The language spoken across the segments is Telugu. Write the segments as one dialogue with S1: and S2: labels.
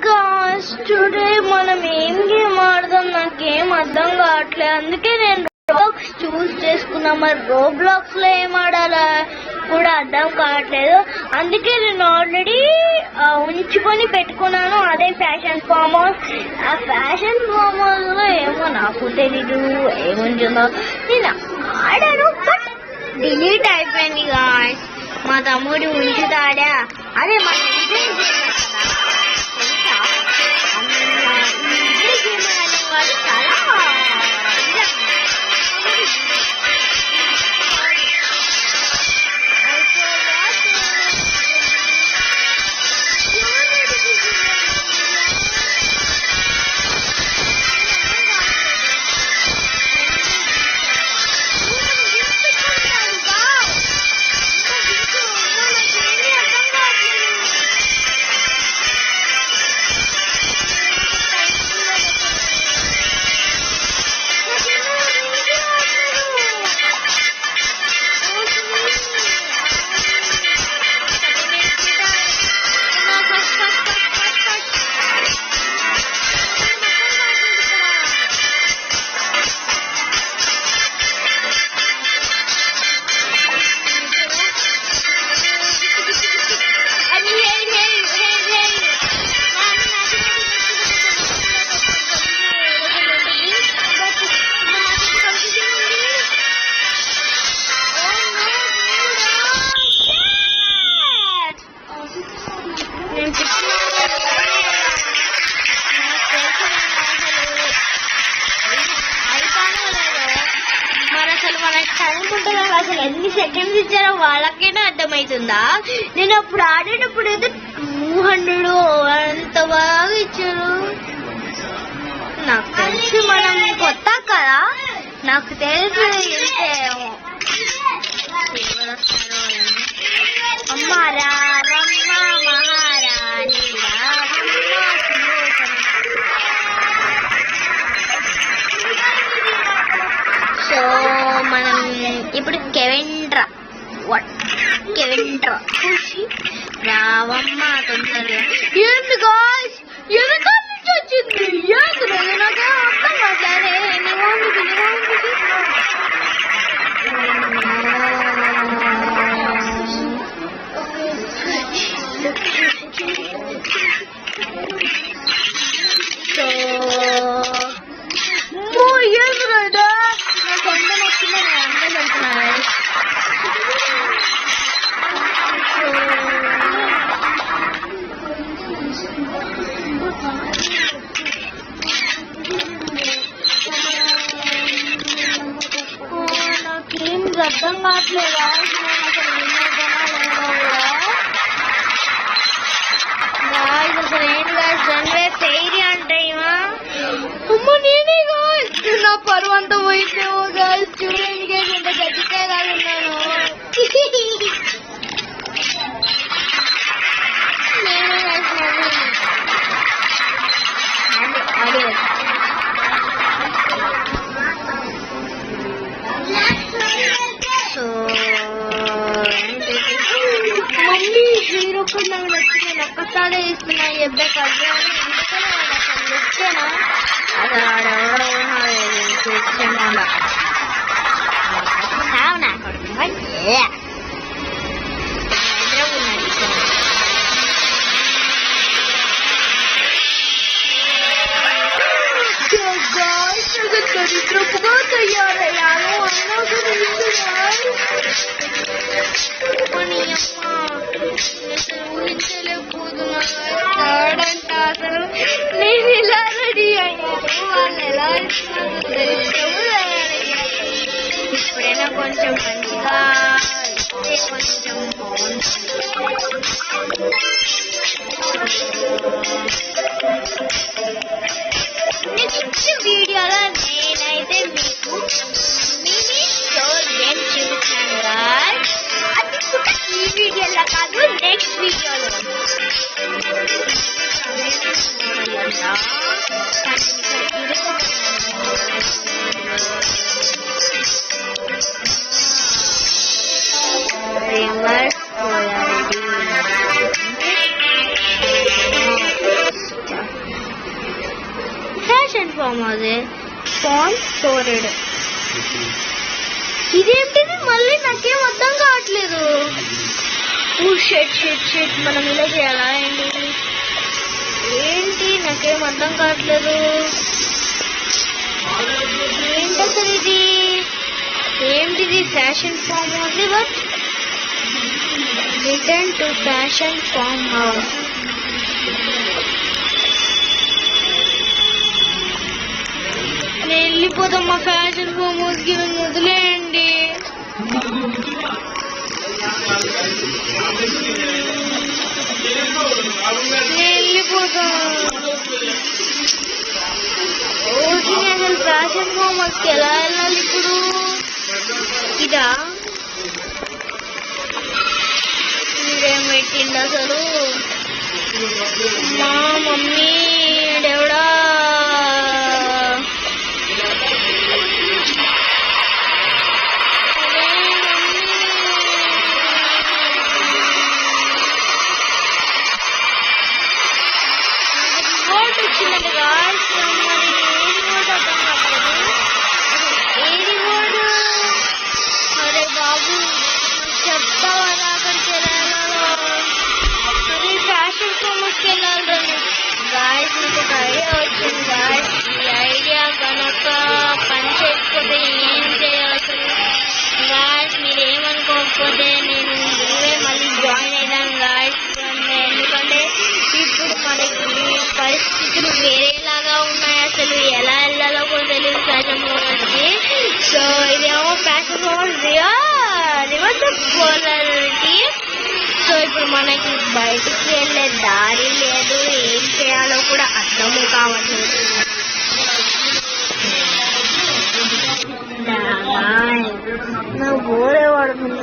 S1: గాయ్స్ టుడే మనం ఏం గేమ్ ఆడదాం నాకేం అర్థం కావట్లేదు. అందుకే నేను రోబ్లాక్స్ చూస్ చేసుకున్నా. మరి రోబ్లాక్స్ లో ఏం ఆడాలా కూడా అర్థం కావట్లేదు. అందుకే నేను ఆల్రెడీ ఉంచుకొని పెట్టుకున్నాను. అదే ఫ్యాషన్ ఫామ్ హౌస్. ఆ ఫ్యాషన్ ఫామ్ హౌస్ లో ఏమో నాకు తెలీదు ఏముంటుందో. నేను ఆడాను బట్ డిలీట్ అయిపోయింది గాయ్స్. మా తమ్ముడు ఉంచుతాడా? అదే మా అసలు ఎన్ని సెకండ్స్ ఇచ్చారో వాళ్ళకైనా అర్థమవుతుందా? నేను అప్పుడు ఆడేటప్పుడు అయితే 200 అంత బాగా ఇచ్చారు. నాకు తెలిసి మనం కొత్త కదా, నాకు తెలిసి అమ్మ రామమ్మ మహారాణి సో మనం ఇప్పుడు కెవెండ్రా చూసి రావమ్మ తొందరగా. ఏంటి గాయ్స్ వెనకాల నుంచి వచ్చింది? ఏంటి నాకు అర్థం కావట్లేదే. నాకేం అర్థం కావట్లేదా? అసలు ఏంటి గాయ్స్ జన్వే ఫెయిరీ అంటే అమ్మ నేనే గాయ్స్. నా పరువు అంతా పోయిందేమో గాయ్స్. చూడండి ఎంత గట్టిగా ఉన్నాను. మళ్ళీ హీరో కూడా నాకు నచ్చింది. ఒక్కసారి ఇస్తున్నా ఎబ్బే కద్దు అని అసలు వచ్చానా? అసలు ఆడెవడో చూస్తున్నా దరిద్రపుగా తయారయ్యాను. అయినా ఊహించలేకపోతున్నాడంట. అసలు నేను ఇలా రెడీ అయ్యాను, వాళ్ళు ఎలా ఇప్పుడైనా కొంచెం మంచిగా కొంచెం నెక్స్ట్ వీడియోలో నేనైతే ఫామ్ అదే స్పాన్సోర్డ్. ఇదేంటిది మళ్ళీ నాకేం అర్థం కావట్లేదు. షెట్ మనం ఇలా చేయాలా ఏంటి నాకేం అర్థం కావట్లేదు. ఏంటి అసలు ఇది ఏంటిది? Fashion farm only but return to fashion farm house. నేను వెళ్ళిపోతాం మా ఫ్యాషన్ ఫామ్ హౌస్ కి. వదిలేయండి. నేను వెళ్ళిపోతాం. అసలు ఫ్యాషన్ ఫామ్ హౌస్ కి ఎలా వెళ్ళాలి ఇప్పుడు? ఇదా మీరేం పెట్టింది అసలు? మా మమ్మీ దేవుడా. రివార్డ్ వచ్చిందండి గాయ్స్. మరి ఏ రివార్డ్ అర్థం కాలేదు. ఏ రివార్డ్? అరే బాబు చెప్తావా అక్కడికి వెళ్ళాలో? అరే ఫ్యాషన్ ఫామ్కి వెళ్ళాలి గాయ్స్. మీకు ఒక ఐడియా వచ్చింది గాయ్స్. ఈ ఐడియా కనుక పని చేయకపోతే ఏం చేయాలి గాయ్స్? మీరు ఏమనుకోకపోతే నేను ఇవే మళ్ళీ జాయిన్ అయ్యాను గాయ్స్. ఎందుకంటే ఇప్పుడు మనకి పరిస్థితులు వేరేలాగా ఉన్నాయి. అసలు ఎలా వెళ్ళాలో కూడా తెలియదు ఫ్యాషన్ ఫామ్కి. సో ఇదేమో fashion farm reverse polarity. So ఇప్పుడు మనకి బయటికి వెళ్ళే దారి లేదు. ఏం చేయాలో కూడా అర్థము కావట్లేదు. నా బోరే పడుతుంది.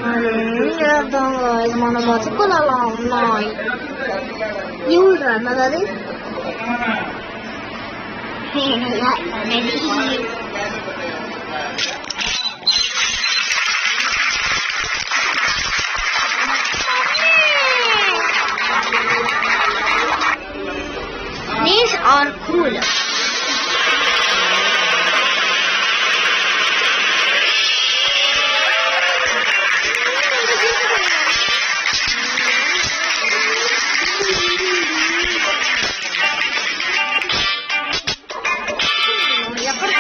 S1: మరి ఏం చేద్దాం? మన బతుకులు అలా ఉన్నాయి. న్యూస్ అన్నది అది. These are cool. ఎక్కడ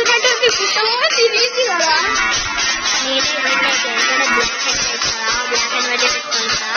S1: ఎందుకంటే సిరీస్ కదా నేనే బ్లాక్ అండ్ వైట్ పెట్టుకుంటా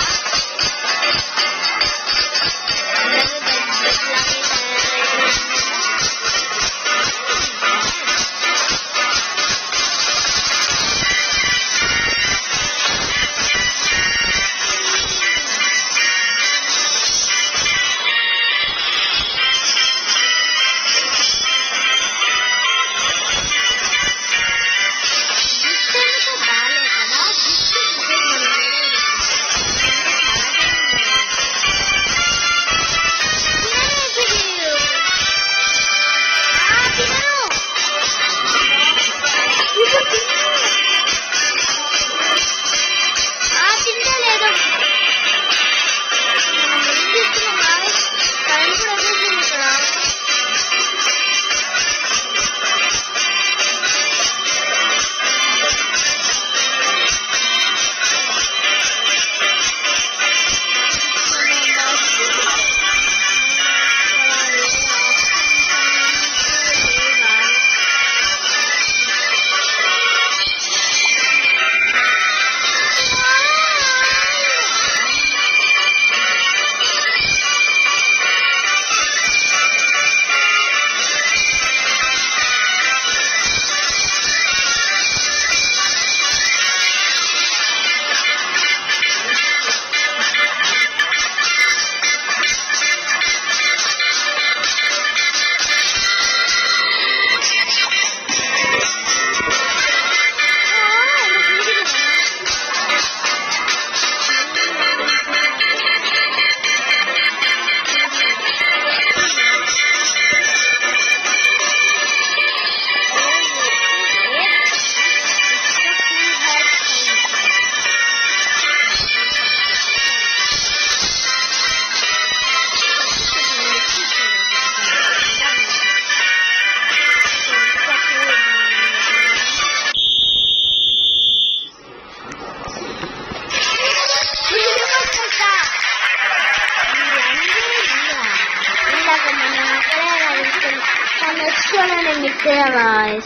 S1: guys.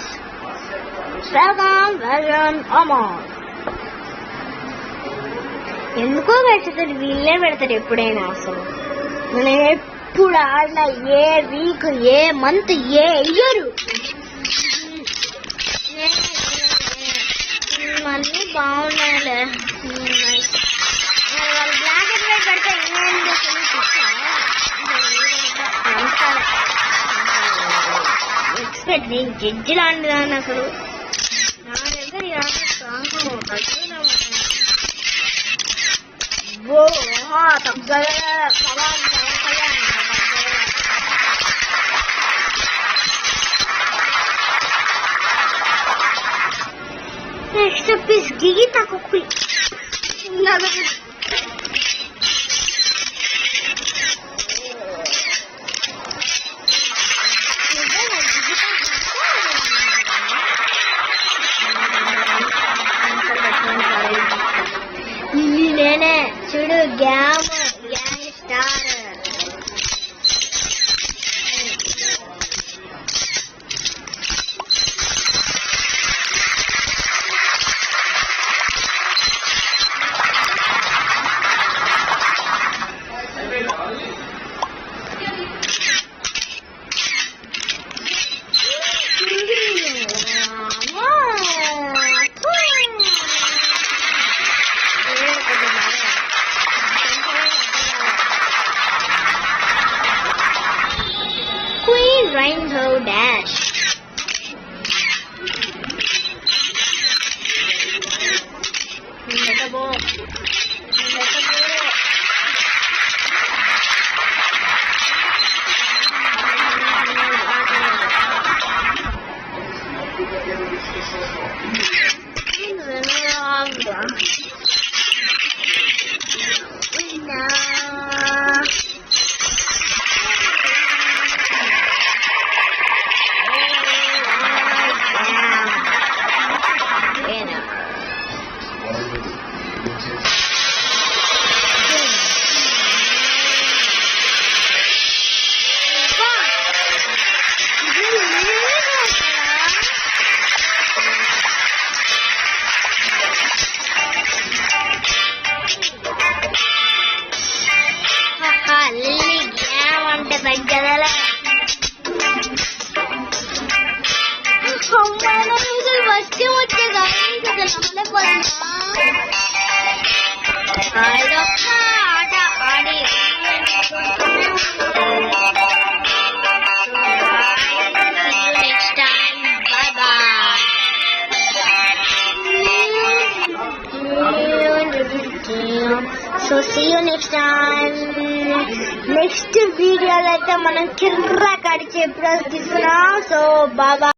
S1: Second version Amon. ఎందుకో పెడతాడు వీళ్ళే పెడతాడు ఎప్పుడైనా అసలు మనం ఎప్పుడు ఆడిన ఏ వీక్ ఏ మంత్ ఏ ఇయర్ మళ్ళీ బాగున్నాయిలే వాళ్ళు బ్లాక్ అండ్ వైట్ పెడితే ఎక్స్పెక్ట్ నేను జడ్జి లాంటిదాన్ని అసలు నా దగ్గర నెక్స్ట్ పీస్ గీత కుక్కులు నేనే చూడు గ్యాంగ్ స్టార్ Rainbow Dash. అంటే తగ్గదలే ఫస్ట్ వచ్చే ఆట ఆడి next time bye bye. So see you next time. Next వీడియోలో అయితే మనం కిర్రా కడిచే ఎప్పుడు తీసుకున్నాం. సో బాబా.